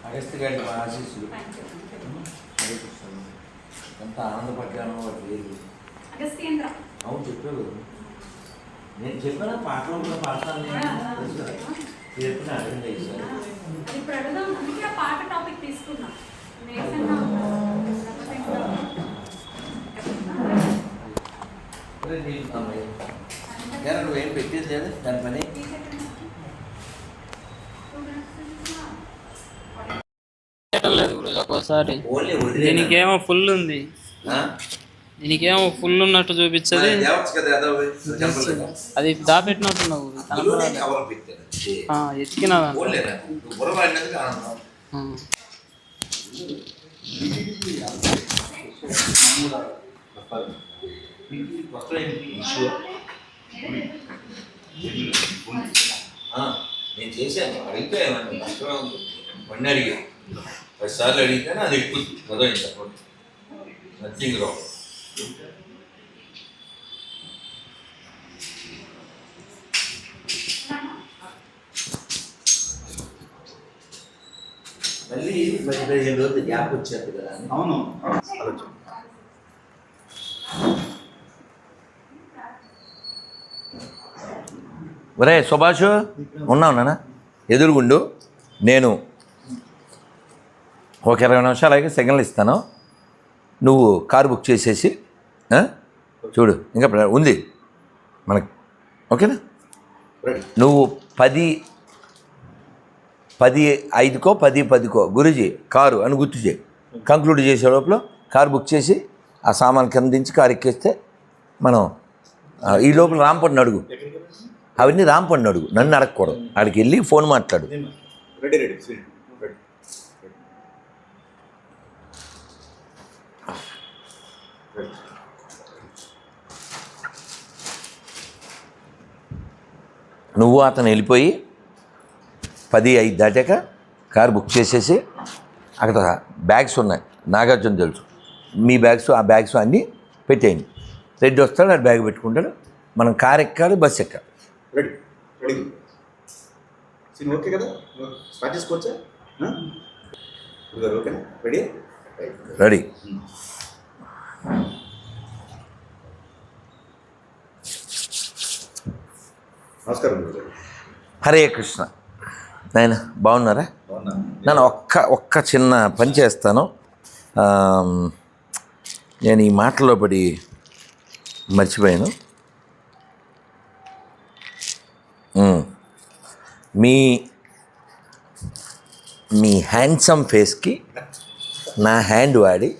అగస్త్య గారి ఆశీస్సులు ఎంత ఆనందపడ్డానో వాటి లేదు. అవును చెప్పారు, నేను చెప్పాను పాటలో కూడా పాడతాను నేను చెప్పిన అడగండి పాట టాపిక్ తీసుకున్నా. నువ్వేం పెట్టేది లేదు దాని పని. ఒకసారి దీనికేమో ఫుల్ ఉంది, దీనికేమో ఫుల్ ఉన్నట్టు చూపించది. అది దాపెట్టినట్టున్నావు ఎతికినా నేను చేశాను, అడిగితే వన్ అడిగా 10 సార్లు అడిగితేనే అది ఎక్కువ చదవండి నథింగ్ రాంగ్. మళ్ళీ 10-15 రోజులు గ్యాప్ వచ్చేది కదా. అవును. ఒరే సుభాష్ ఉన్నావు నాన్న, ఎదురుగుండు. నేను ఒక 20 నిమిషాలు అయితే సిగ్నల్ ఇస్తాను, నువ్వు కారు బుక్ చేసేసి చూడు. ఇంకా ఉంది మనకి, ఓకేనా? నువ్వు 10:05కో 10:10కో గురూజీ కారు అని గుర్తు చేయి. కంక్లూడ్ చేసే లోపల కారు బుక్ చేసి ఆ సామాన్ కింద దించి కారు ఎక్కేస్తే మనం ఈ లోపల రాంపడిని అడుగు, అవన్నీ రాంపడిని అడుగు, నన్ను అడగకూడదు. ఆడికి వెళ్ళి ఫోన్ మాట్లాడు. నువ్వు అతను వెళ్ళిపోయి 10:05 దాటాక కారు బుక్ చేసేసి అక్కడ బ్యాగ్స్ ఉన్నాయి, నాగార్జున తెలుసు, మీ బ్యాగ్స్ ఆ బ్యాగ్స్ అన్నీ పెట్టేయండి. రెడ్డి వస్తాడు, ఆ బ్యాగ్ పెట్టుకుంటాడు, మనం కారు ఎక్కాలి, బస్సు ఎక్కాలి. రెడీ రెడీ సీన్ ఓకే కదా? స్టార్ట్ చేసుకోవచ్చా? ఓకేనా? Ready ready. నమస్కారం. హరే కృష్ణ. నాయన బాగున్నారా? నేను ఒక్క చిన్న పని చేస్తాను. నేను ఈ మాటలో పడి మర్చిపోయాను. మీ హ్యాండ్సమ్ ఫేస్కి నా హ్యాండ్ వాడి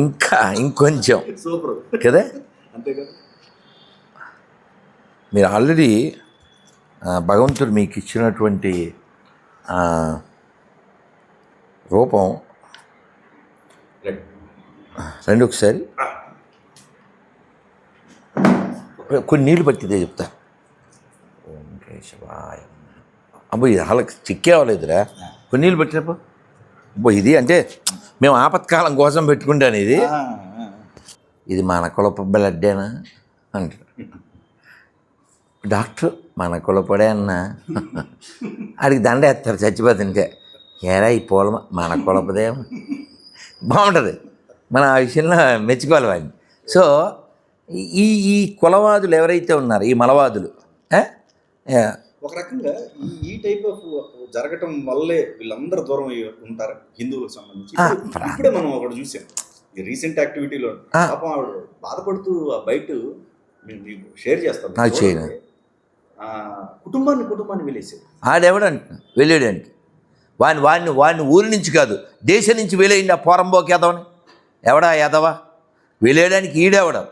ఇంకా ఇంకొంచెం సూపర్ కదా. అంతే కదా. మీరు ఆల్రెడీ భగవంతుడు మీకు ఇచ్చినటువంటి రూపం రెండు. ఒకసారి కొన్ని నీళ్ళు పట్టిదే చెప్తా. ఓం కేశవాయ. అబ్బో ఇది వాళ్ళకి చిక్కేవలేదురా, కొన్ని నీళ్ళు పట్టినప్పుడు. అబ్బో ఇది అంటే మేము ఆపత్కాలం కోసం పెట్టుకుంటాను. ఇది మన కులప బ్లడ్డేనా అంటారు డాక్టర్. మన కులపడే అన్నా ఆడికి దండేస్తారు చచ్చిపోతుంటే. ఏరా ఈ పూల మన కులపదే బాగుంటుంది. మనం ఆ విషయంలో మెచ్చుకోవాలి వాడిని. సో ఈ కులవాదులు ఎవరైతే ఉన్నారో, ఈ మలవాదులు, ఒక రకంగా ఈ టైప్ ఆఫ్ జరగటం వల్లే వీళ్ళందరూ దూరం అయ్యి ఉంటారు హిందువులకు సంబంధించి. ఇప్పుడే మనం ఒకటి చూసాం ఈ రీసెంట్ యాక్టివిటీలో, పాపం ఆవిడ బాధపడుతూ ఆ బయట మీకు షేర్ చేస్తాం, కుటుంబాన్ని వెళ్ళేసాడు. ఆడెవడంట వెళ్ళాడంటే వాడిని ఊరి నుంచి కాదు దేశం నుంచి వెళ్ళేయండి. ఆ పోరంబోకి ఎదవని ఎవడా ఎదవా వెళ్ళేయడానికి ఈడెవడం,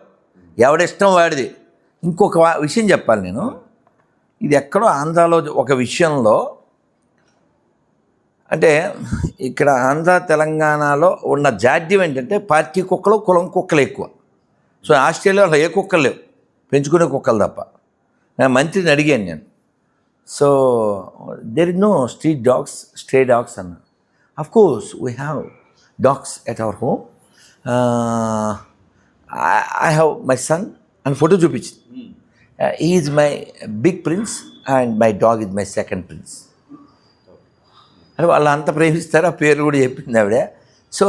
ఎవడిష్టం వాడిది. ఇంకొక విషయం చెప్పాలి నేను. ఇది ఎక్కడో ఆంధ్రాలో ఒక విషయంలో, అంటే ఇక్కడ ఆంధ్ర తెలంగాణలో ఉన్న జాడ్యం ఏంటంటే పార్టీ కుక్కలు కులం కుక్కలు ఎక్కువ. సో ఆస్ట్రేలియాలో ఏ కుక్కలు లేవు, పెంచుకునే కుక్కలు తప్ప. నేను మంత్రిని అడిగాను నేను. So there is no street dogs, stray dogs అన్న. Of course we have dogs at our home. I have my son అని ఫోటో చూపించింది. He is my big prince and my dog is my second prince. అంటే వాళ్ళు అంత ప్రేమిస్తారు, ఆ పేరు కూడా చెప్పింది ఆవిడ. సో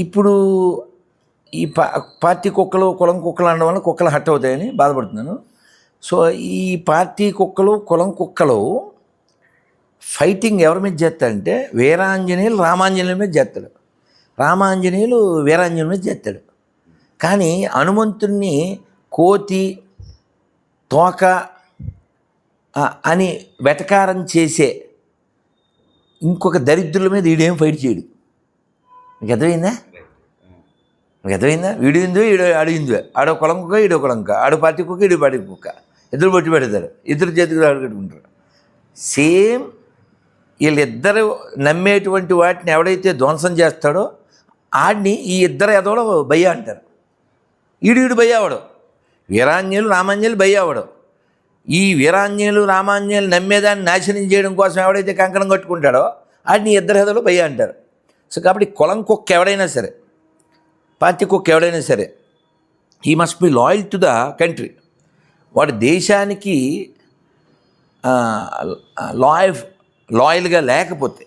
ఇప్పుడు ఈ పార్టీ కుక్కలు కులం కుక్కలు అనడం వల్ల కుక్కలు హట్ అవుతాయని బాధపడుతున్నాను. సో ఈ పార్టీ కుక్కలు కులం కుక్కలు ఫైటింగ్ ఎవరి మీద చేస్తాడంటే వీరాంజనేయులు రామాంజనేయుల మీద చేస్తాడు, రామాంజనేయులు వీరాంజనేయుల మీద చేస్తాడు. కానీ హనుమంతుడిని కోతి తోక అని వెటకారం చేసే ఇంకొక దరిద్రుల మీద వీడేం ఫైట్ చేయడు. మీకు అర్థమైందా? వీడు ఇందు ఈడో ఆడు ఇందు, ఆడో కులం కుక్క ఈడో కులం కుక్క, ఆడో పార్టీ కుక్క ఈడో పార్టీ కుక్క, ఇద్దరు బొట్టి పెడతారు, ఇద్దరు చేతికి ఆడు కట్టుకుంటారు. సేమ్ వీళ్ళిద్దరు నమ్మేటువంటి వాటిని ఎవడైతే ధ్వంసం చేస్తాడో ఆడిని ఈ ఇద్దరు ఎదవలో భయ్య అంటారు. ఈడు భయ్య అవడు, వీరాంజనేయులు రామాంజనేయులు భయ్య అవడు. ఈ వీరాంజనేయులు రామాంజనేయులు నమ్మేదాన్ని నాశనం చేయడం కోసం ఎవడైతే కంకణం కట్టుకుంటాడో ఆడిని ఇద్దరు ఎదవలో భయ్య అంటారు. సో కాబట్టి కులం కుక్క ఎవడైనా సరే, పార్టీ కుక్క ఎవడైనా సరే, he must be loyal to the country. వాడు దేశానికి లాయల్గా లేకపోతే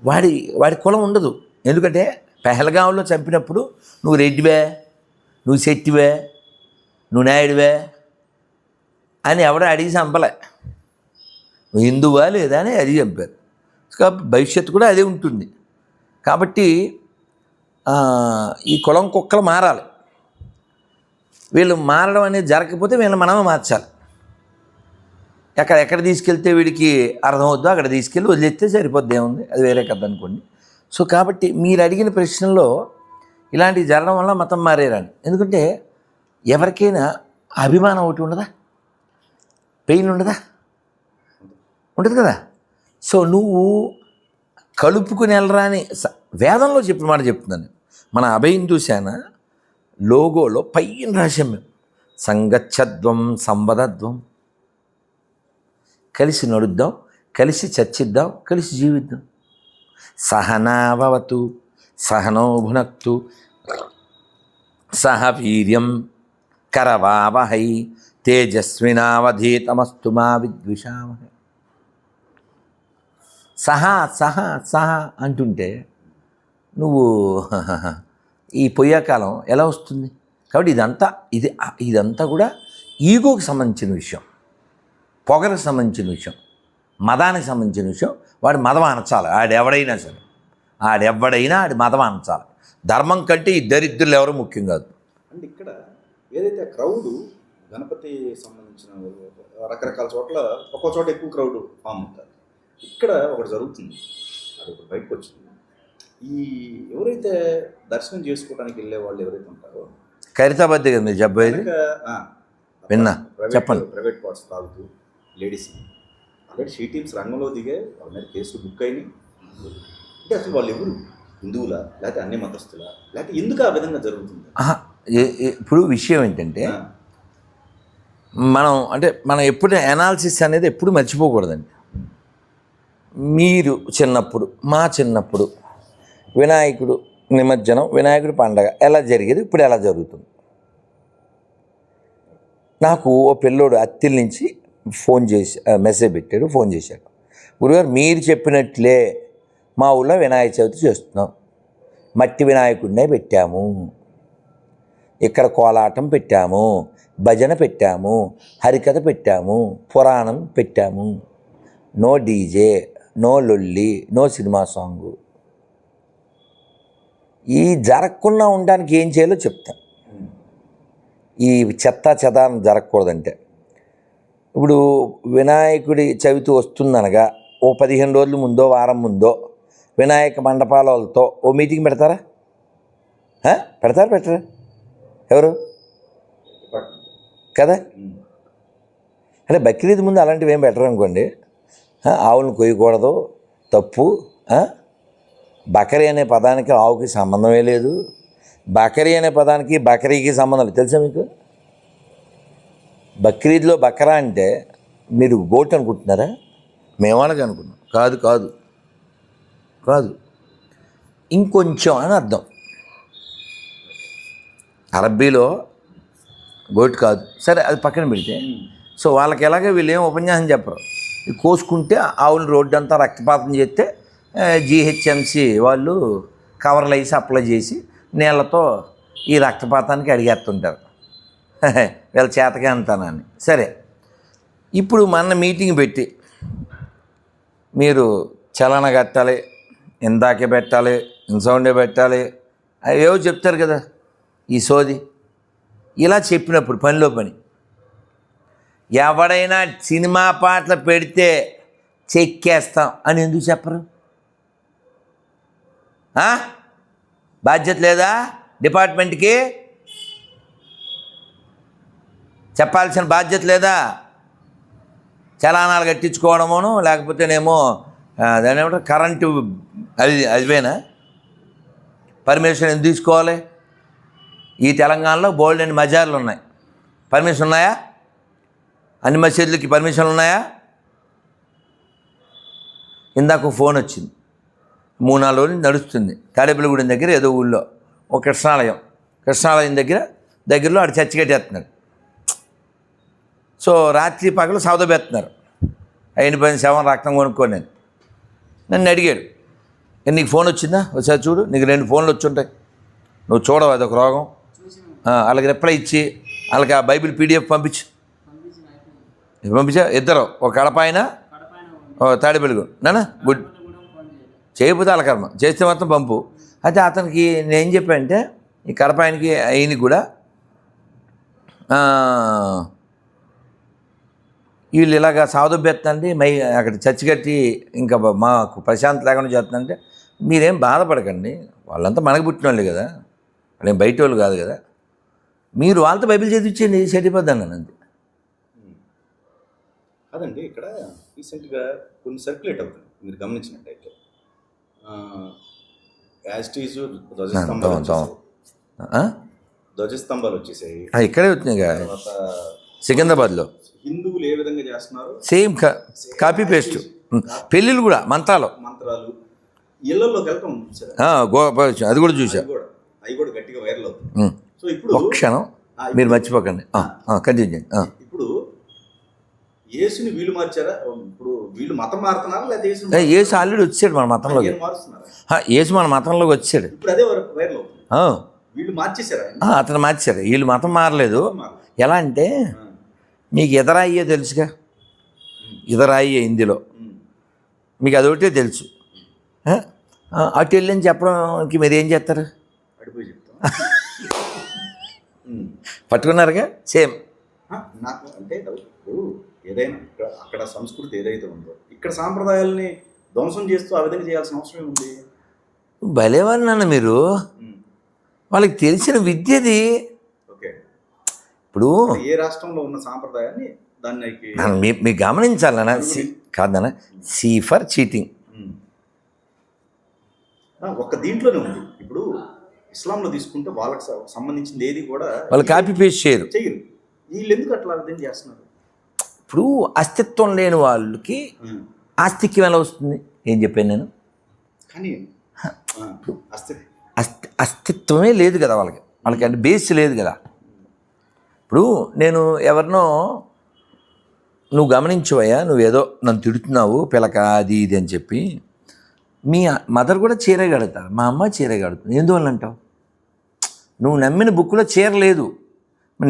వాడి కులం ఉండదు. ఎందుకంటే పెహల్గాంలో చంపినప్పుడు నువ్వు రెడ్డివే, నువ్వు శెట్టివే, నువ్వు నాయుడువే అని ఎవడో అడిగి చంపలే, నువ్వు హిందువా లేదా అని అడిగి చంపారు. కాబట్టి భవిష్యత్తు కూడా అదే ఉంటుంది. కాబట్టి ఈ కులం కుక్కలు మారాలి. వీళ్ళు మారడం అనేది జరగకపోతే వీళ్ళని మనమే మార్చాలి. ఎక్కడ తీసుకెళ్తే వీడికి అర్థమవుద్దో అక్కడ తీసుకెళ్ళి వదిలేస్తే సరిపోద్ది, ఏముంది, అది వేరే కథ అనుకోండి. సో కాబట్టి మీరు అడిగిన ప్రశ్నలో ఇలాంటివి జరగడం వల్ల మతం మారేరాని. ఎందుకంటే ఎవరికైనా అభిమానం ఒకటి ఉండదా, పెయిన్ ఉండదా, ఉంటుంది కదా. సో నువ్వు కలుపుకుని వెళ్ళరా అని వేదంలో చెప్పిన మాట చెప్తున్నాను. మన అభయిందు సేన లోగోలో పైన రాశాం మేము, సంగచ్చద్వం సంవదద్వం, కలిసి నడుద్దాం, కలిసి చర్చిద్దాం, కలిసి జీవిద్దాం. సహనావతు సహనో భునక్తు సహ వీర్యం కరవావహై తేజస్వినావధీతమస్తు మా విద్విషావహై. సహా అంటుంటే నువ్వు ఈ పొయ్యాకాలం ఎలా వస్తుంది? కాబట్టి ఇదంతా కూడా ఈగోకి సంబంధించిన విషయం, పొగరకు సంబంధించిన విషయం, మదానికి సంబంధించిన విషయం. వాడి మదం అనచాలి, ఆడెవడైనా సరే, ఆడి మదం అనచాలి. ధర్మం కంటే ఈ దరిద్రులు ఎవరు ముఖ్యం కాదు. అంటే ఇక్కడ ఏదైతే క్రౌడ్ గణపతి సంబంధించిన రకరకాల చోట్ల ఒక్కో చోట ఎక్కువ క్రౌడ్ ఫామ్ అవుతారు. ఇక్కడ ఒకటి జరుగుతుంది, అది ఒకటి బయటకు వచ్చింది. ఈ ఎవరైతే దర్శనం చేసుకోవడానికి వెళ్ళే వాళ్ళు ఎవరైతే ఉంటారో, ఖైరతాబాద్ కదా మీరు చెప్పేది, విన్నా, చెప్పండి. ప్రైవేట్ పార్ట్స్ తాగుతూ లేడీస్ ఆల్రెడీ షీ టీమ్స్ రంగంలో దిగే వాళ్ళ మీద కేసులు బుక్ అయినాయి. అంటే అసలు వాళ్ళు ఎవరు, హిందువులా లేకపోతే అన్ని మతస్థులా, లేకపోతే ఎందుకు ఆ విధంగా జరుగుతుంది? ఇప్పుడు విషయం ఏంటంటే మనం ఎప్పుడు అనాలిసిస్ అనేది ఎప్పుడు మర్చిపోకూడదండి. మీరు మా చిన్నప్పుడు వినాయకుడు నిమజ్జనం, వినాయకుడి పండగ ఎలా జరిగేది, ఇప్పుడు ఎలా జరుగుతుంది? నాకు ఓ పిల్లోడు అత్తిల్ నుంచి మెసేజ్ పెట్టాడు, ఫోన్ చేశాడు. గురుగారు మీరు చెప్పినట్లే మా ఊళ్ళో వినాయక చవితి చేస్తున్నాం, మట్టి వినాయకుడినే పెట్టాము, ఇక్కడ కోలాటం పెట్టాము, భజన పెట్టాము, హరికథ పెట్టాము, పురాణం పెట్టాము, నో డీజే, నో లొల్లి, నో సినిమా సాంగు. ఈ జరగకుండా ఉండడానికి ఏం చేయాలో చెప్తాను. ఈ చెదారం జరగకూడదంటే, ఇప్పుడు వినాయకుడి చవితి వస్తుందనగా ఓ 15 రోజుల ముందో వారం ముందో వినాయక మండపాలతో ఓ మీటింగ్ పెడతారా? పెట్టరా? ఎవరు కదా? అంటే బక్రీద్ ముందు అలాంటివి ఏం పెట్టరు అనుకోండి. ఆవులను కొయ్యకూడదు, తప్పు. బకరీ అనే పదానికి ఆవుకి సంబంధమే లేదు, బకరీ అనే పదానికి బకరీకి సంబంధం లేదు. తెలుసా మీకు? బక్రీద్లో బకరా అంటే మీరు గోట్ అనుకుంటున్నారా? మేమాళ్ళకి అనుకున్నాం. కాదు, ఇంకొంచెం అని అర్థం. అరబ్బీలో గోట్ కాదు, సరే అది పక్కన పెడితే. సో వాళ్ళకి ఎలాగే వీళ్ళు ఏం ఉపన్యాసం చెప్పరు, కోసుకుంటే ఆవులు రోడ్డు అంతా రక్తపాతం చేస్తే జీహెచ్ఎంసి వాళ్ళు కవర్లు వేసి అప్లై చేసి నీళ్ళతో ఈ రక్తపాతానికి అడిగేస్తుంటారు వీళ్ళ చేతకే అంతానని. సరే, ఇప్పుడు మన మీటింగ్ పెట్టి మీరు చలన కట్టాలి, ఇందాకే పెట్టాలి, ఇన్సౌండే పెట్టాలి, ఏవో చెప్తారు కదా ఈ సోది. ఇలా చెప్పినప్పుడు పనిలో పని ఎవడైనా సినిమా పాటలు పెడితే చెక్కేస్తాం అని ఎందుకు చెప్పరు? బాధ్యత లేదా డిపార్ట్మెంట్కి? చెప్పాల్సిన బాధ్యత లేదా? చలానాలు కట్టించుకోవడమును లేకపోతేనేమో దాని ఏమంటారు కరెంటు అదివేనా పర్మిషన్ ఎందుకు తీసుకోవాలి? ఈ తెలంగాణలో బోల్డ్ అండ్ మజార్లు ఉన్నాయి. పర్మిషన్ ఉన్నాయా? అన్ని మసీదులకి పర్మిషన్లు ఉన్నాయా? ఇందాక ఫోన్ వచ్చింది, 3-4 రోజులు నడుస్తుంది. తాడేపల్లిగూడెం దగ్గర ఏదో ఊళ్ళో ఒక కృష్ణాలయం దగ్గరలో ఆడు చర్చి కట్టేస్తున్నారు. సో రాత్రి పగలు సౌదబెత్తున్నారు. అయిపోయిన శవం రక్తం కొనుక్కోని నన్ను అడిగాడు, నీకు ఫోన్ వచ్చిందా ఒకసారి చూడు, నీకు 2 ఫోన్లు వచ్చి ఉంటాయి, నువ్వు చూడవు, అదొక రోగం. వాళ్ళకి రిప్లై ఇచ్చి వాళ్ళకి ఆ బైబిల్ PDF పంపించా. ఇద్దరు, ఒక కడప ఆయన, తాడేపల్లిగూడెం నాన్న. గుడ్, చేయకపోతే వాళ్ళ కర్మ, చేస్తే మాత్రం పంపు. అయితే అతనికి నేనేం చెప్పానంటే ఈ కడప ఆయనకి ఆయనకి కూడా వీళ్ళు ఇలాగ సాధుబెత్తండి అక్కడ చర్చి కట్టి ఇంకా మాకు ప్రశాంత్ లేకుండా చేస్తుందంటే మీరేం బాధపడకండి, వాళ్ళంతా మనకు పుట్టిన వాళ్ళే కదా, వాళ్ళేం బయట వాళ్ళు కాదు కదా, మీరు వాళ్ళతో బైబిల్ చదివించండి, సెటిపోద్దాను అంతే. కాదండి, ఇక్కడ రీసెంట్గా కొన్ని సర్క్యులేట్ అవుతుంది మీరు గమనించినట్టయితే. యాస్టీస్ ధ్వజస్తంభాలు వచ్చేసాయి, ఇక్కడే వచ్చినాయి తర్వాత సికింద్రాబాద్లో. హిందువులు ఏ విధంగా చేస్తున్నారు సేమ్ కాపీ పేస్ట్. పెళ్ళిళ్ళు కూడా మంత్రాలు ఇళ్లలోకి వెళ్తాం, అది కూడా చూసా, అవి కూడా గట్టిగా వైరల్ అవుతుంది. సో ఇప్పుడు ఒక క్షణం మీరు మర్చిపోకండి, కంటిన్యూ చేయండి. ఇప్పుడు యేసుని వీళ్ళు మార్చారా? ఇప్పుడు వీళ్ళు మతం మారుతున్నారా లేదా యేసు ఆల్రెడీ వచ్చాడు మన మతంలోకి, యేసు మన మతంలోకి వచ్చాడు. ఇప్పుడు అదే వైరల్ అవుతుంది. వీళ్ళు మార్చేశారా? అతను మార్చారు, వీళ్ళు మతం మారలేదు. ఎలా అంటే మీకు ఎదరాయ్యే తెలుసుగా, ఎదరాయ్యే హిందీలో మీకు అదొకటే తెలుసు. అటు వెళ్ళని చెప్పడానికి మీరు ఏం చేస్తారు? పట్టుకున్నారుగా సేమ్. నాకు అంటే ఏదైనా అక్కడ సంస్కృతి ఏదైతే ఉందో ఇక్కడ సాంప్రదాయాలని ధ్వంసం చేస్తూ ఆ విధంగా చేయాల్సిన అవసరం ఉంది. భలేవారు నాన్న మీరు, వాళ్ళకి తెలిసిన విద్యది. ఓకే, ఇప్పుడు ఏ రాష్ట్రంలో ఉన్న సాంప్రదాయాన్ని దాన్ని మీరు గమనించాలన్నా, కాదన్నా, సి ఫర్ చీటింగ్ ఒక్క దీంట్లోనే ఉంది. ఇప్పుడు ఇస్లాంలో తీసుకుంటే వాళ్ళకి సంబంధించింది ఏది కూడా వాళ్ళు కాపీ పేస్ట్ చేయరు. వీళ్ళు ఎందుకు అట్లా విధంగా చేస్తున్నారు? ఇప్పుడు అస్తిత్వం లేని వాళ్ళకి ఆస్తిక్యం ఎలా వస్తుంది? ఏం చెప్పాను నేను? కానీ అస్తిత్వమే లేదు కదా వాళ్ళకి అంటే బేస్ లేదు కదా. ఇప్పుడు నేను ఎవరినో నువ్వు గమనించవయ్యా, నువ్వేదో నన్ను తిడుతున్నావు పిలక అది ఇది అని చెప్పి, మీ మదర్ కూడా చీర కడతారు, మా అమ్మ చీర కడుతుంది, ఎందువల్ల అంటావు? నువ్వు నమ్మిన బుక్లో చీర లేదు,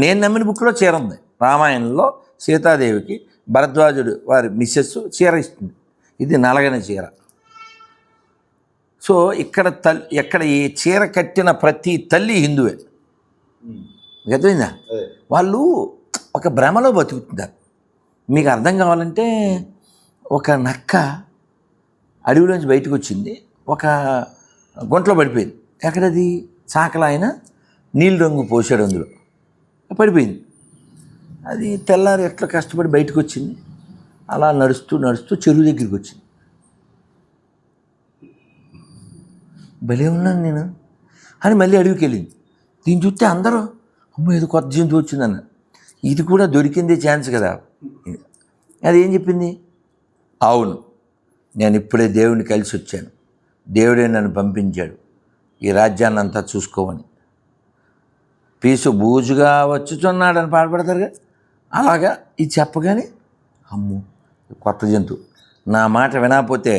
నేను నమ్మిన బుక్లో చీర ఉంది. రామాయణంలో సీతాదేవికి భరద్వాజుడు వారి మిస్సెస్ చీర ఇస్తుంది, ఇది నలగని చీర. సో ఇక్కడ ఈ చీర కట్టిన ప్రతి తల్లి హిందువే. గతమైందా? వాళ్ళు ఒక భ్రమలో బతుకుతున్నారు. మీకు అర్థం కావాలంటే ఒక నక్క అడవిలోంచి బయటకు వచ్చింది, ఒక గుంటలో పడిపోయింది. ఎక్కడది? చాకల ఆయన నీళ్ళు రంగు పోసాడు, అందులో పడిపోయింది. అది తెల్లారి ఎట్లా కష్టపడి బయటకు వచ్చింది, అలా నడుస్తూ నడుస్తూ చెరువు దగ్గరికి వచ్చింది. భలే ఉన్నాను నేను అని మళ్ళీ అడవికి వెళ్ళింది. దీన్ని చూస్తే అందరూ అమ్మో ఏదో కొత్త జంతువు వచ్చిందన్న, ఇది కూడా దొరికిందే ఛాన్స్ కదా. అది ఏం చెప్పింది? అవును, నేను ఇప్పుడే దేవుడిని కలిసి వచ్చాను, దేవుడే నన్ను పంపించాడు ఈ రాజ్యాన్ని అంతా చూసుకోమని. పీసు బూజుగా వచ్చుచున్నాడని పాడపడతారుగా, అలాగా ఇది చెప్పగానే అమ్మో కొత్త జంతువు. నా మాట వినకపోతే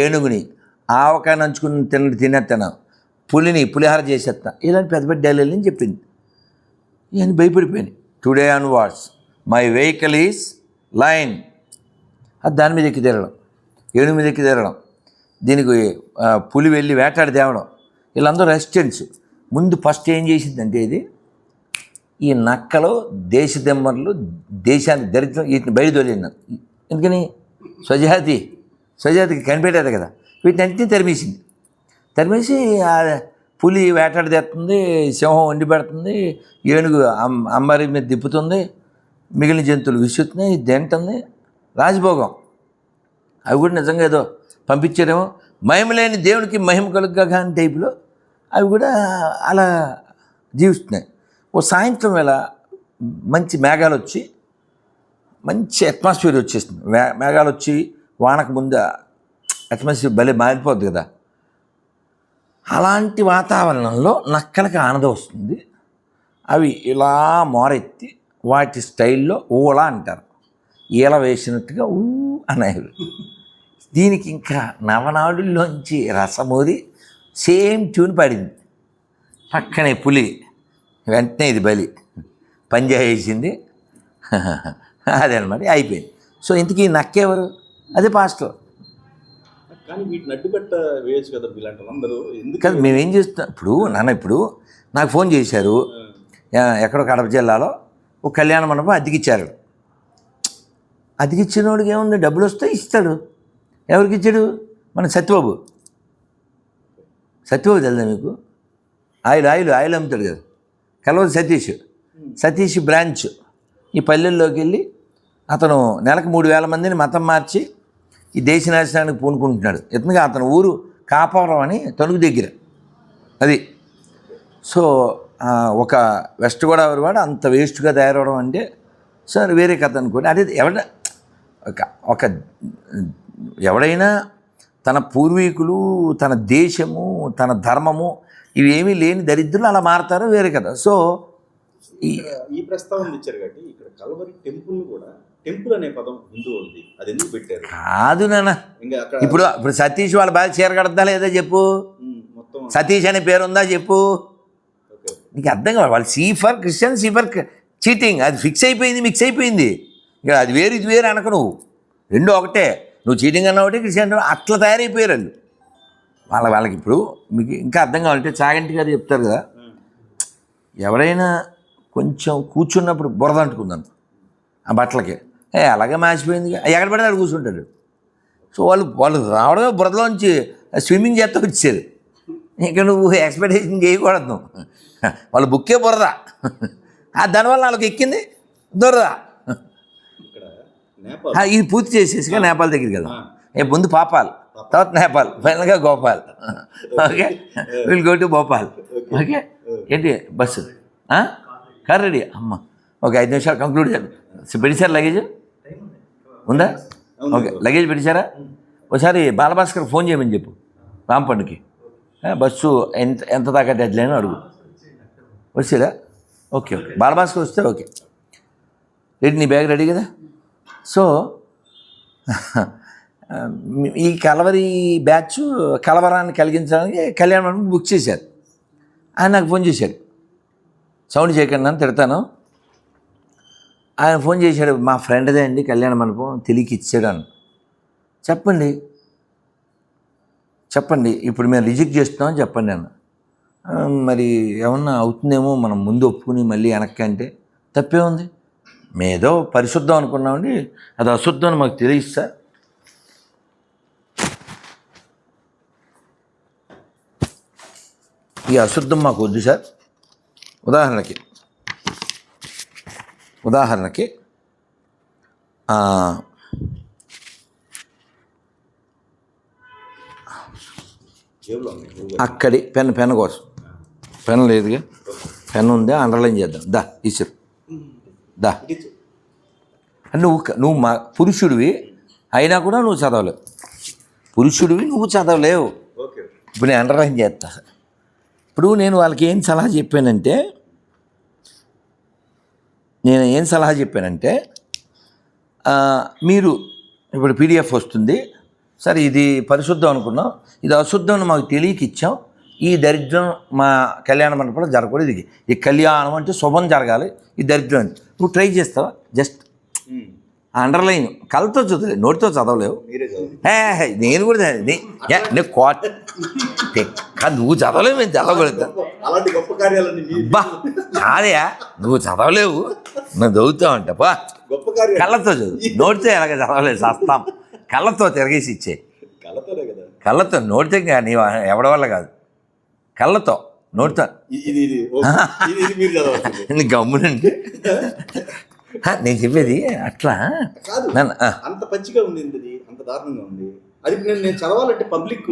ఏనుగుని ఆవకాయ నంచుకుని తినేస్తాను, పులిని పులిహార చేసేస్తా, ఇలాంటి పెద్ద పెద్ద డైలాగులు అని చెప్పింది. నేను భయపడిపోయాను. Today onwards my vehicle is lion. అది దాని మీద ఎక్కి తిరగడం, ఏనుగు మీద ఎక్కి తిరగడం, దీనికి పులి వెళ్ళి వేటాడి తేవడం, వీళ్ళందరూ రెసిస్టెంట్స్. ముందు ఫస్ట్ ఏం చేసిందంటే ఇది, ఈ నక్కలు దేశదెమ్మర్లు దేశాన్ని దరిద్రం వీటిని బయలుదేరినాను. ఎందుకని స్వజాతికి కనిపెట్టారు కదా, వీటిని అన్నింటినీ తరిమేసి ఆ పులి వేటాడి తెస్తుంది, సింహం వండి పెడుతుంది, ఏనుగు అంబారి మీద దిప్పుతుంది, మిగిలిన జంతువులు విసురుతున్నాయి, తింటుంది, రాజభోగం. అవి కూడా నిజంగా ఏదో పంపించారేమో, మహిమ లేని దేవునికి మహిమ కలుగ్గా అని టైపులో అవి కూడా అలా జీవిస్తున్నాయి. ఓ సాయంత్రం వేళ మంచి మేఘాలు వచ్చి మంచి అట్మాస్ఫియర్ వచ్చేస్తుంది. మేఘాలు వచ్చి వానకు ముందు అట్మాస్ఫియర్ భలే మారిపోద్ది కదా. అలాంటి వాతావరణంలో నక్కలకి ఆనందం వస్తుంది. అవి ఇలా మోరెత్తి వాటి స్టైల్లో ఊళ అంటారు, ఈల వేసినట్టుగా ఊ అనేవి. దీనికి ఇంకా నవనాడుల్లోంచి రసమూది సేమ్ ట్యూన్ పడింది. పక్కనే పులి, వెంటనే ఇది బలి పంజా వేసింది. అదనమాట అయిపోయింది. సో ఇంతకీ నక్కెవరు? అదే పాస్టర్. కానీ వీటిని అడ్డుకట్ట వేయచ్చు కదా ఇలాంటి అందరూ. కదా మేమేం చేస్తున్నాం ఇప్పుడు నాకు ఫోన్ చేశారు, ఎక్కడో కడప జిల్లాలో ఒక కళ్యాణ మండపం అద్దెకిచ్చారు. అద్దెకిచ్చిన వాడికి ఏముంది, డబ్బులు వస్తే ఇస్తాడు. ఎవరికి ఇచ్చాడు? మన సత్యబాబు తెలుదా మీకు? ఆయిల్ అమ్ముతాడు కదా, కలవదు సతీష్ బ్రాంచ్. ఈ పల్లెల్లోకి వెళ్ళి అతను నెలకు 3,000 మందిని మతం మార్చి ఈ దేశ నాశనానికి పూనుకుంటున్నాడు. ఎందుకంటే అతను ఊరు కాపవరం అని తణుకు దగ్గర అది. సో ఒక వెస్ట్ గోదావరి వాడు అంత వేస్ట్గా తయారవడం అంటే సార్ వేరే కథ అనుకోండి. అదే ఎవడైనా తన పూర్వీకులు, తన దేశము, తన ధర్మము ఇవేమీ లేని దరిద్రులు అలా మారతారు, వేరే కదా. సో ఈ ప్రస్తావన ఇచ్చారు కాబట్టి ఇక్కడ కల్వరి టెంపుల్ కూడా, టెంపుల్ అనే పదం హిందూ ఉంది, అది ఎందుకు పెట్టారు? కాదు నాన్న, ఇప్పుడు సతీష్ వాళ్ళ బాగా చీర కడతా లేదా చెప్పు, మొత్తం సతీష్ అనే పేరు ఉందా చెప్పు. నీకు అర్థం కావాలి. వాళ్ళు C for Christian, C for cheating, అది మిక్స్ అయిపోయింది. ఇక అది వేరు ఇది వేరు అనక, నువ్వు రెండు ఒకటే. నువ్వు చీటింగ్ అన్న ఒకటి, క్రిస్టియన్ అట్లా తయారైపోయారు వాళ్ళు. వాళ్ళకి ఇప్పుడు మీకు ఇంకా అర్థం కావాలంటే చాగంటి గారు చెప్తారు కదా, ఎవరైనా కొంచెం కూర్చున్నప్పుడు బురద అంటుకుందాం ఆ బట్టలకి, అలాగే మార్చిపోయింది, ఎక్కడ పడితే అక్కడ కూర్చుంటాడు. సో వాళ్ళు రావడమే బురదలోంచి స్విమ్మింగ్ చేస్తూ వచ్చారు. ఇంకా నువ్వు ఎక్స్పెక్టేషన్ చేయకూడదు. వాళ్ళు బుక్కే బురద, దానివల్ల వాళ్ళకి ఎక్కింది దొరద. ఇది పూర్తి చేసేసిగా నేపాల్ దగ్గరికి కదా, ముందు పాపాల్, తర్వాత నేపాల్, ఫైనల్గా Gopal. Okay, will go to Bhopal. Okay, ఏంటి బస్సు కార్ రెడీ అమ్మ. ఓకే, 5 నిమిషాలు కంక్లూడ్ చేద్దాం. పెట్టించారా లగేజ్? ఉందా? ఓకే, లగేజ్ పెట్టించారా? ఒకసారి బాలభాస్కర్ ఫోన్ చేయమని చెప్పు, రాంపండుకి. బస్సు ఎంత దాకా డెడ్లైన్ అడుగు. వచ్చేదా? ఓకే, బాలభాస్కర్ వస్తే ఓకే. రెడీ, నీ బ్యాగ్ రెడీ కదా? సో ఈ కలవరి బ్యాచ్ కలవరాన్ని కలిగించడానికి కళ్యాణ మండపం బుక్ చేశారు. ఆయన నాకు ఫోన్ చేశాడు, సౌండ్ చేయకండి అని తిడతాను. ఆయన ఫోన్ చేశాడు, మా ఫ్రెండ్దే అండి కళ్యాణ మండపం, తెలియకి ఇచ్చాడు అని. చెప్పండి ఇప్పుడు మేము రిజెక్ట్ చేస్తున్నామని చెప్పండి అన్న. మరి ఏమన్నా అవుతుందేమో, మనం ముందు ఒప్పుకుని మళ్ళీ వెనక్కి అంటే తప్పే ఉంది. మేదో పరిశుద్ధం అనుకున్నామండి, అది అశుద్ధం అని మాకు తెలియదు సార్. ఈ అశుద్ధం మాకు వద్దు సార్. ఉదాహరణకి అక్కడి పెన్ కోసం పెన్ లేదుగా, పెన్ ఉందా? అండర్లైన్ చేద్దాం. దా ఇచ్చారు, దా. నువ్వు మా పురుషుడివి అయినా కూడా నువ్వు చదవలేవు. నువ్వు చదవలేవు. ఇప్పుడు నేను అండర్లైన్ చేస్తా. ఇప్పుడు నేను వాళ్ళకి ఏం సలహా చెప్పానంటే మీరు ఇప్పుడు పీడిఎఫ్ వస్తుంది. సరే ఇది పరిశుద్ధం అనుకున్నాం, ఇది అశుద్ధం అని మాకు తెలియక ఇచ్చాం. ఈ దరిద్రం మా కళ్యాణ మండపంలో జరగకూడదు. ఇది ఈ కళ్యాణం అంటే శుభం జరగాలి, ఈ దరిద్రం అంటే నువ్వు ట్రై చేస్తావా? జస్ట్ అండర్లైన్ కళ్ళతో చదవలే, నోటితో చదవలేవు. మీరే చదవండి. నేను కూడా నేను కోట్ కాదు, నువ్వు చదవలేవు, నేను చదవగలుగుతా. అలాంటి గొప్ప కార్యాలన్నీ బా కాదయా, నువ్వు చదవలేవు, నువ్వు చదువుతావు అంట. బా గొప్ప కార్యాలు కళ్ళతో చదువు, నోటితో ఎలాగ చదవలేదు, సస్తాం. కళ్ళతో తిరగేసి ఇచ్చే, కళ్ళతోనే కదా. కళ్ళతో, నోటితో నీ ఎవడి వల్ల కాదు, కళ్ళతో నోటితో. ఇది ఇది ఇది మీరు చదవాలి. గమ్మునండి నేను చెప్పేది అట్లా కాదు. నన్ను అంత పచ్చిగా ఉంది, ఇది అంత దారుణంగా ఉంది. అది నేను చదవాలంటే పబ్లిక్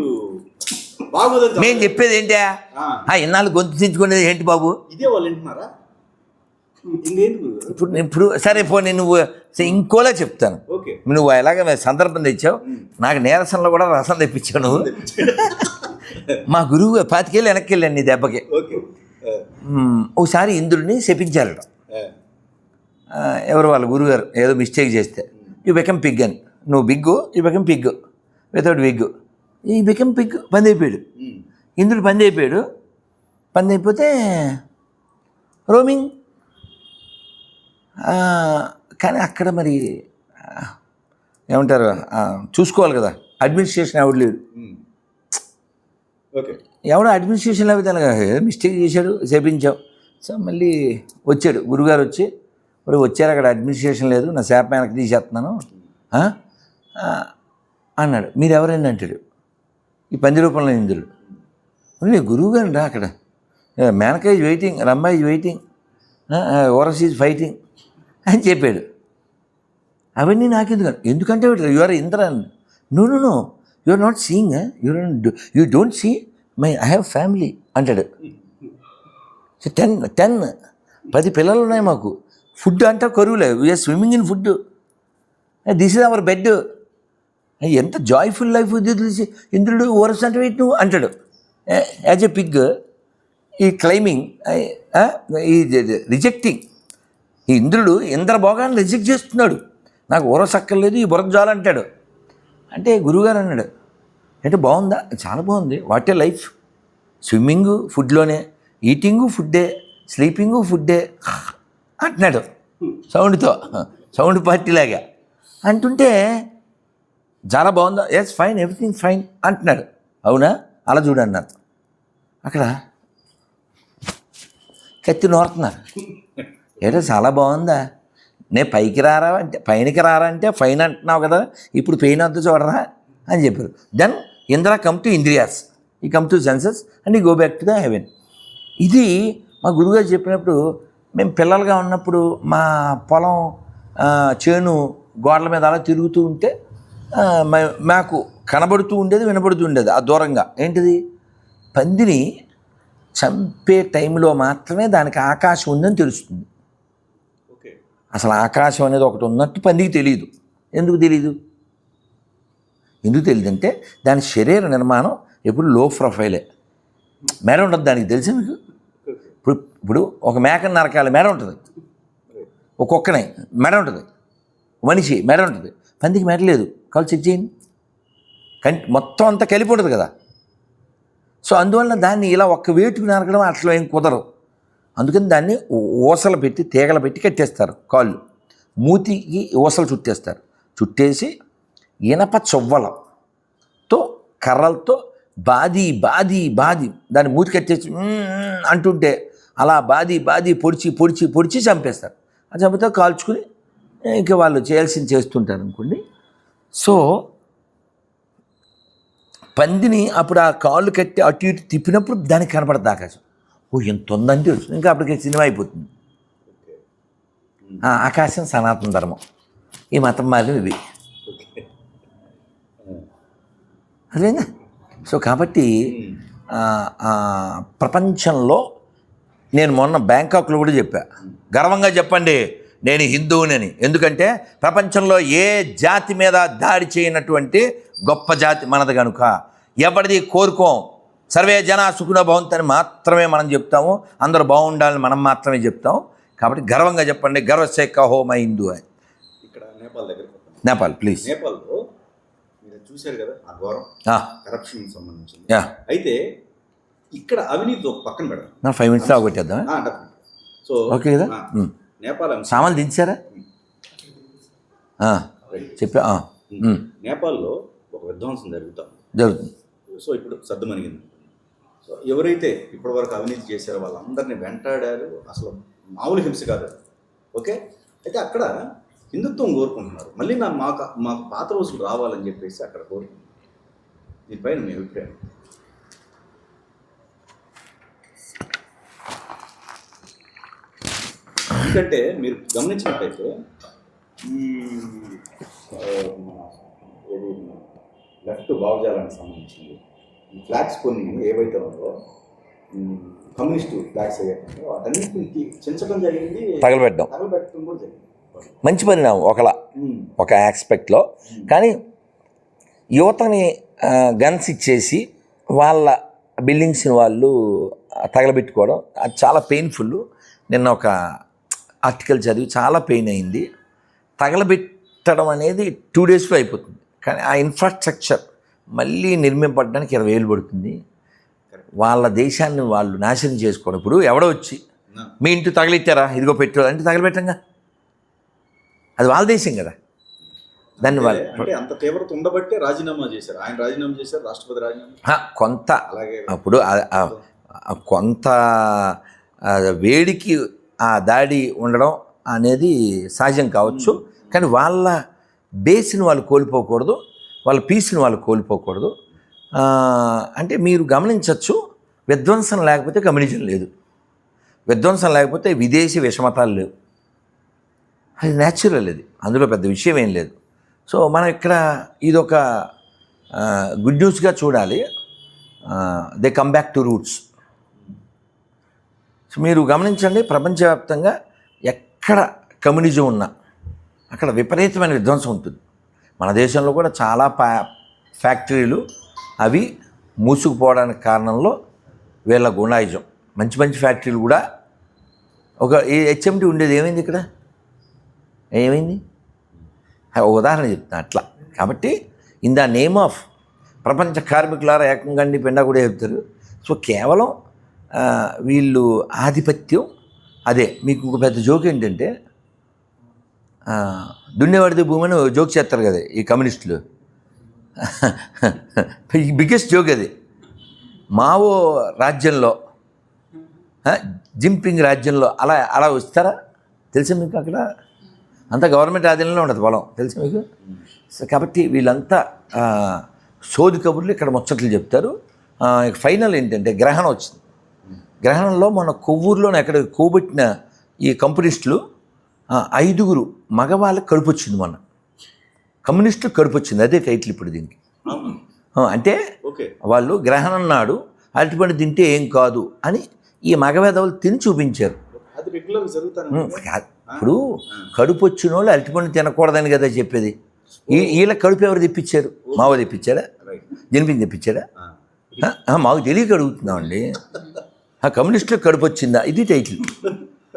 బాగోదని మేము చెప్పేది ఏంటా? ఇన్నాళ్ళు గొంతు చించుకునేది ఏంటి బాబు? ఇదే వాళ్ళు వింటున్నారా? ఇంకేంటి ఇప్పుడు సరే పోనీ నువ్వు ఇంకోలా చెప్తాను. ఓకే, నువ్వు ఎలాగ సందర్భం తెచ్చావు, నాకు నీరసంలో కూడా రసం తెప్పించావు నువ్వు. మా గురువు 5 ఏళ్ళు వెనక్కి వెళ్ళాను నీ దెబ్బకి. ఓకే. ఒకసారి ఇంద్రుడిని శపించారట. ఎవరు వాళ్ళ గురువుగారు ఏదో మిస్టేక్ చేస్తే, యూ బికమ్ పిగ్ అని. నువ్వు big, you become Pig, without wig ఈ బికమ్ పిగ్. పంది అయిపోయాడు ఇంద్రుడు, పంది అయిపోయాడు. పంది అయిపోతే రోమింగ్. కానీ అక్కడ మరి ఏమంటారు, చూసుకోవాలి కదా, అడ్మినిస్ట్రేషన్ ఎవడు లేడు. ఓకే, ఎవడో అడ్మినిస్ట్రేషన్ లేకపోతే అలాగా మిస్టేక్ చేశాడు, చేపించావు. సో మళ్ళీ వచ్చాడు గురుగారు వచ్చి, మరి వచ్చారు అక్కడ అడ్మినిస్ట్రేషన్ లేదు, నా శాప వెనక్కి తీసేస్తున్నాను అన్నాడు. మీరు ఎవరైనా అంటాడు ఈ పంది రూపంలో ఇంద్రుడు. నీ గురువు గారు రా, అక్కడ Menaka is waiting, Rambha is waiting, Urvashi is fighting అని చెప్పాడు. అవన్నీ నాకెందుకు, ఎందుకంటే you are Indra. No no no, you are not seeing, you don't see my I have family అంటాడు. 10 పిల్లలు ఉన్నాయి మాకు, ఫుడ్ అంటే కరువులే, we are swimming in food, this is our bed. ఎంత జాయ్ఫుల్ లైఫ్ తెలిసి ఇంద్రుడు ఓరస్ అంటే వెయిట్ నువ్వు అంటాడు. యాజ్ ఎ పిగ్ ఈ క్లైమింగ్, ఈ రిజెక్టింగ్. ఈ ఇంద్రుడు ఇంద్రభోగాన్ని రిజెక్ట్ చేస్తున్నాడు. నాకు ఓరస్ అక్కర్లేదు, ఈ బుర్ర జాలు అంటాడు. అంటే గురువుగారు అన్నాడు, అంటే బాగుందా? చాలా బాగుంది. వాట్ ఏ లైఫ్, స్విమ్మింగు ఫుడ్లోనే, ఈటింగు ఫుడ్డే, స్లీపింగు ఫుడ్డే అంటున్నాడు సౌండ్తో, సౌండ్ పార్టీలాగా అంటుంటే చాలా బాగుందా? ఎస్ ఫైన్, ఎవ్రీథింగ్ ఫైన్ అంటున్నాడు. అవునా, అలా చూడన్నారు. అక్కడ కత్తి నోరుతున్నారు. ఏదో చాలా బాగుందా, నేను పైకి రారా అంటే పైనకి రారా అంటే ఫైన్ అంటున్నావు కదా, ఇప్పుడు పెయిన్ వద్ద చూడరా అని చెప్పారు. దెన్ ఇంద్ర కమ్ టు ఇంద్రియాస్, ఈ కమ్ టు సెన్సెస్ అండ్ ఈ go back to the heaven. ఇది మా గురువుగారు చెప్పినప్పుడు, మేము పిల్లలుగా ఉన్నప్పుడు మా పొలం చేను గోడల మీద అలా తిరుగుతూ ఉంటే మాకు కనబడుతూ ఉండేది, వినబడుతూ ఉండేది ఆ దూరంగా. ఏంటిది? పందిని చంపే టైంలో మాత్రమే దానికి ఆకాశం ఉందని తెలుస్తుంది. అసలు ఆకాశం అనేది ఒకటి ఉన్నట్టు పందికి తెలియదు. ఎందుకు తెలియదు? ఎందుకు తెలియదంటే దాని శరీర నిర్మాణం ఎప్పుడు లో ప్రొఫైలే, మెడ ఉంటుంది దానికి. తెలుసా మీకు? ఇప్పుడు ఒక మేకని నరకాలి, మెడ ఉంటుంది. ఒక కుక్కని మెడ ఉంటుంది, మనిషి మెడ ఉంటుంది. పందికి మెడ లేదు. కాల్ చెక్ చేయండి, మొత్తం అంతా కలిపి ఉంటుంది కదా. సో అందువల్ల దాన్ని ఇలా ఒక్క వేటుకు నరకడం అట్లా ఏం కుదరదు. అందుకని దాన్ని ఊసలు పెట్టి, తీగలు పెట్టి కట్టేస్తారు. కాళ్ళు మూతికి ఊసలు చుట్టేస్తారు. చుట్టేసి ఇనప చువ్వలతో, కర్రలతో బాది బాది బాది దాన్ని మూతి కట్టేసి అంటుంటే అలా బాది బాది పొడిచి పొడిచి పొడిచి చంపేస్తారు. ఆ చంపితే కాల్చుకుని ఇంకా వాళ్ళు చేయాల్సింది చేస్తుంటారు అనుకోండి. సో పందిని అప్పుడు ఆ కాళ్ళు కట్టి అటు ఇటు తిప్పినప్పుడు దానికి కనపడదు ఆకాశం. ఓ ఎంత ఉందని తెలుసు. ఇంకా అప్పటికి సినిమా అయిపోతుంది. ఆకాశం సనాతన ధర్మం, ఈ మతం మాత్రం ఇవి అదేనా. సో కాబట్టి ప్రపంచంలో నేను మొన్న బ్యాంకాక్లో కూడా చెప్పా, గర్వంగా చెప్పండి నేను హిందువునని. ఎందుకంటే ప్రపంచంలో ఏ జాతి మీద దాడి చేయనటువంటి గొప్ప జాతి మనది కనుక ఎవరిది కోరుకోం. సర్వే జన సుఖినో భవంతు అని మాత్రమే మనం చెప్తాము. అందరూ బాగుండాలని మనం మాత్రమే చెప్తాము. కాబట్టి గర్వంగా చెప్పండి, గర్వసే కహో మై హిందూ అని. ఇక్కడ నేపాల్ దగ్గర, నేపాల్ ప్లీజ్. నేపాల్లో చూశారు కదా ఆ ఘోరం ఆ, కరప్షన్ సంబంధించింది. యా. అయితే ఇక్కడ అవినీతి ఒక పక్కన పెడదాం. నా 5 minutes ఆగొట్టేద్దాం. definitely. సో ఓకే కదా? నేపాల్ అంశం. సామాన్లు దించారా? చెప్పా. నేపాల్లో ఒక విధ్వంసం జరుగుతాం జరుగుతుంది. సో ఇప్పుడు సర్దుమణిగింది. సో ఎవరైతే ఇప్పటివరకు అవినీతి చేశారో వాళ్ళందరినీ వెంటాడారు. అసలు మామూలు హింస కాదు అది. ఓకే. అయితే అక్కడ హిందుత్వం కోరుకుంటున్నారు. మళ్ళీ మాకు పాత రోజులు రావాలని చెప్పేసి అక్కడ కోరుకుంటున్నారు. దీనిపైన మీ అభిప్రాయం? ఎందుకంటే మీరు గమనించినట్టయితే ఈ ఏది లెఫ్ట్ భావజాలానికి సంబంధించింది ఈ ఫ్లాగ్స్ కొన్ని ఏవైతే ఉందో కమ్యూనిస్టు ఫ్లాగ్స్ ఏవైతే వాటన్నిటికి చించడం జరిగింది, తగలబెట్టడం కూడా జరిగింది. మంచి పరిణామం ఒక ఆస్పెక్ట్లో. కానీ యువతని గన్స్ ఇచ్చేసి వాళ్ళ బిల్డింగ్స్ని వాళ్ళు తగలబెట్టుకోవడం అది చాలా పెయిన్ఫుల్. నిన్న ఒక ఆర్టికల్ చదివి చాలా పెయిన్ అయింది. తగలబెట్టడం అనేది 2 daysలో అయిపోతుంది, కానీ ఆ ఇన్ఫ్రాస్ట్రక్చర్ మళ్ళీ నిర్మింపడానికి 20 ఏళ్ళు పడుతుంది. వాళ్ళ దేశాన్ని వాళ్ళు నాశనం చేసుకోవడం. ఇప్పుడు ఎవడో వచ్చి మీ ఇంటి తగలెట్టారా, ఇదిగో పెట్రోల్ అంటే తగలబెట్టంగా, అది వాళ్ళ దేశం కదా. దాన్ని వాళ్ళు అంటే అంత తీవ్రత ఉండబట్టే రాజీనామా చేశారు. ఆయన రాజీనామా చేశారు, రాష్ట్రపతి రాజీనామా. కొంత అలాగే అప్పుడు కొంత వేడికి ఆ దాడి ఉండడం అనేది సహజం కావచ్చు, కానీ వాళ్ళ బేస్ని వాళ్ళు కోల్పోకూడదు, వాళ్ళ పీస్ని వాళ్ళు కోల్పోకూడదు. అంటే మీరు గమనించవచ్చు, విధ్వంసం లేకపోతే కమ్యూనిజం లేదు, విధ్వంసం లేకపోతే విదేశీ విషమతాలు లేవు. అది న్యాచురల్, అది అందులో పెద్ద విషయం ఏం లేదు. సో మనం ఇక్కడ ఇదొక గుడ్ న్యూస్గా చూడాలి. They come back to roots. So మీరు గమనించండి, ప్రపంచవ్యాప్తంగా ఎక్కడ కమ్యూనిజం ఉన్నా అక్కడ విపరీతమైన విధ్వంసం ఉంటుంది. మన దేశంలో కూడా చాలా ఫ్యాక్టరీలు అవి మూసుకుపోవడానికి కారణంలో వీళ్ళ గుండాయిజం. మంచి మంచి ఫ్యాక్టరీలు కూడా ఒక హెచ్ఎంటీ ఉండేది, ఏమైంది ఇక్కడ, ఏమైంది? ఒక ఉదాహరణ చెప్తాను అట్లా. కాబట్టి ఇన్ ద నేమ్ ఆఫ్ ప్రపంచ కార్మికులారా ఏకంగా పెండా కూడా చెప్తారు. సో కేవలం వీళ్ళు ఆధిపత్యం అదే. మీకు ఒక పెద్ద జోక్ ఏంటంటే, దున్నేవాడిది భూమి అని జోక్ చేస్తారు కదా ఈ కమ్యూనిస్టులు. బిగ్గెస్ట్ జోక్ అది. మావో రాజ్యంలో, జింపింగ్ రాజ్యంలో అలా వస్తారా? తెలుసా మీకు? అక్కడ అంతా గవర్నమెంట్ ఆధీనంలో ఉండదు పొలం, తెలుసా మీకు? సో కాబట్టి వీళ్ళంతా సోది కబుర్లు ఇక్కడ ముచ్చట్లు చెప్తారు. ఫైనల్ ఏంటంటే గ్రహణం వచ్చింది. గ్రహణంలో మన కొవ్వూరులోనే ఎక్కడ కోబెట్టిన ఈ కమ్యూనిస్టులు 5 మగవాళ్ళకి కడుపు వచ్చింది. మొన్న కమ్యూనిస్టులు కడుపు వచ్చింది, అదే టైటిల్ ఇప్పుడు దీనికి. అంటే వాళ్ళు గ్రహణం నాడు అరటిపండు తింటే ఏం కాదు అని ఈ మగవేదవులు తిని చూపించారు. ఇప్పుడు కడుపు వచ్చిన వాళ్ళు అరటిపండు తినకూడదని కదా చెప్పేది. వీళ్ళ కడుపు ఎవరు తెప్పించారు? మావ తెప్పించారా? జనిపించి తెప్పించారా? మాకు తెలియక అడుగుతున్నామండి. కమ్యూనిస్టులకు కడుపు వచ్చిందా, ఇది టైటిల్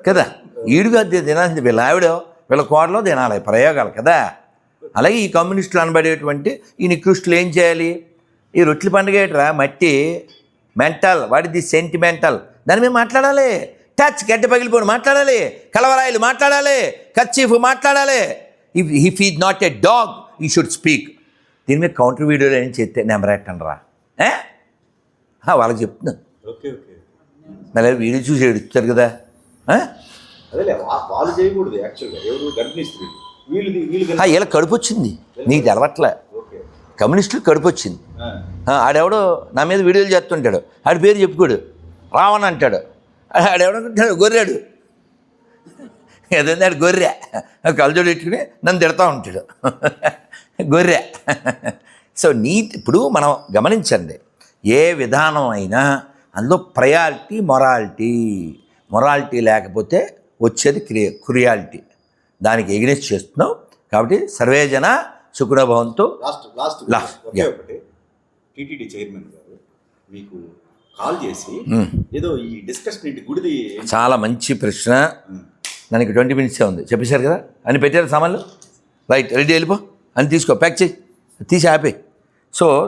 కదా. ఈడుగా తినాల్సింది వీళ్ళ ఆవిడ, వీళ్ళ కోడలో తినాలి ప్రయోగాలు కదా. అలాగే ఈ కమ్యూనిస్టులు అనబడేటువంటి ఈ నికృష్టులు ఏం చేయాలి? ఈ రొట్టెల పండుగ ఏట్రా మట్టి, మెంటల్, వాడిది సెంటిమెంటల్, దాని మీద మాట్లాడాలి. టచ్ గడ్డ పగిలిపోయి మాట్లాడాలి, కలవరాయిలు మాట్లాడాలి, కర్చీఫ్ మాట్లాడాలి. If is not a dog ఈ షుడ్ స్పీక్. దీని మీద కౌంటర్ వీడియోలో ఏం చేస్తే నెంబరెట్టండి రా వాళ్ళకి చెప్తున్నాను. మళ్ళీ వీడియో చూసి ఏడుస్తారు కదా. వాళ్ళు చేయకూడదు యాక్చువల్గా. ఎవరు గర్భిణీ స్త్రీ, వీళ్ళ కడుపు వచ్చింది, నీకు తెలవట్లే. కమ్యూనిస్టులకు కడుపు వచ్చింది. ఆడెవడో నా మీద వీడియోలు చేస్తుంటాడు, ఆడి పేరు చెప్పుకోడు, రావణ్ అంటాడు. ఆడెవడంటాడు గొర్రెడు, ఏదైనా గొర్రె కలజోడు పెట్టుకుని నన్ను తిడతా ఉంటాడు గొర్రె. సో ఇప్పుడు మనం గమనించండి, ఏ విధానం అయినా అందులో ప్రయారిటీ మొరాలిటీ లేకపోతే వచ్చేది క్రియాలిటీ. దానికి ఎగ్నెస్ట్ చేస్తున్నాం. కాబట్టి సర్వేజన సుఖినో భవంతు. ఒకటి టీటీడీ చైర్మన్ గారు మీకు కాల్ చేసి ఏదో ఈ డిస్కషన్ గుడిది. చాలా మంచి ప్రశ్న. దానికి 20 minutes ఉంది, చెప్పేశారు కదా అని పెట్టారు సామాన్లు. రైట్, రెడీ, వెళ్ళిపో అని తీసుకో, ప్యాక్ చేయి, తీసి ఆపే. సో